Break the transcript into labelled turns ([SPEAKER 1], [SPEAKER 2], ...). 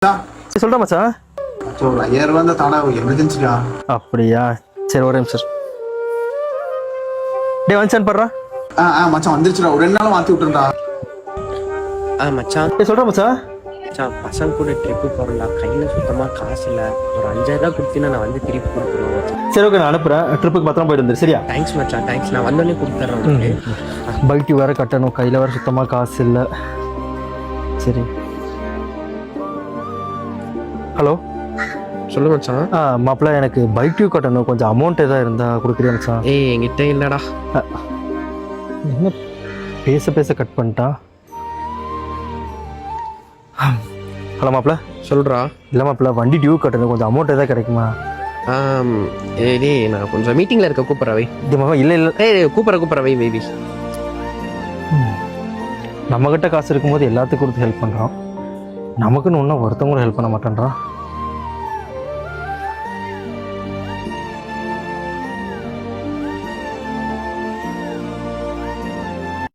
[SPEAKER 1] சொல்கிறேன் மச்சான்.
[SPEAKER 2] ஒரு 5000 ரூபா தான் தாடா, எமர்ஜென்சிடா.
[SPEAKER 1] அப்படியா, சரி ஒரு நிமிஷம். டே வந்துச்சான்னு பாடுறா.
[SPEAKER 2] மச்சான் வந்துருச்சுடா, ஒரு 2 நாள் மாற்றி விட்டுருண்டா.
[SPEAKER 3] மச்சான்.
[SPEAKER 1] சொல்கிறேன் மச்சான்.
[SPEAKER 3] மச்சான் பசங்க கூட ட்ரிப்பு போகலாம், கையில் சுத்தமாக காசு இல்லை. ஒரு 5000 ரூபா கொடுத்தீங்கன்னா நான் வந்து திருப்பி கொடுத்துருவேன் மச்சான்.
[SPEAKER 1] சரி ஓகே, நான் அனுப்புகிறேன். ட்ரிப்புக்கு பத்திரம் போயிட்டு வந்துரு சரியா?
[SPEAKER 3] தேங்க்ஸ் மச்சான், தேங்க்ஸ். நான் வந்தோடனே கொடுத்துட்றேன்.
[SPEAKER 1] பைக்கு வேறு கட்டணும், கையில் வேறு சுத்தமாக காசு இல்லை. சரி ஹலோ
[SPEAKER 3] சொல்லு மச்சான்.
[SPEAKER 1] மாப்பிள்ள, எனக்கு பைக் டியூ கட்டணும், கொஞ்சம் அமௌண்ட் எதாவது இருந்தால் கொடுக்குறியா மச்சான்?
[SPEAKER 3] என்கிட்ட இல்லைடா.
[SPEAKER 1] என்ன பேச பேச கட் பண்ணிட்டா. ஹலோ மாப்பிள்ள.
[SPEAKER 3] சொல்கிறா.
[SPEAKER 1] இல்லை மாப்பிள்ள, வண்டி டியூ கட்டணும், கொஞ்சம் அமௌண்ட் எதாவது கிடைக்குமா?
[SPEAKER 3] டேய் நான் கொஞ்சம் மீட்டிங்கில் இருக்க, கூப்பிட்றா வை.
[SPEAKER 1] இல்லை இல்லை,
[SPEAKER 3] கூப்பிட்ற வை பேபி.
[SPEAKER 1] நம்மக்கிட்ட காசு இருக்கும்போது எல்லாத்துக்கும் கொடுத்து ஹெல்ப் பண்ணுறான், நமக்குன்னு ஒன்றும் ஒருத்தவங்களும் ஹெல்ப் பண்ண மாட்டேன்றான்.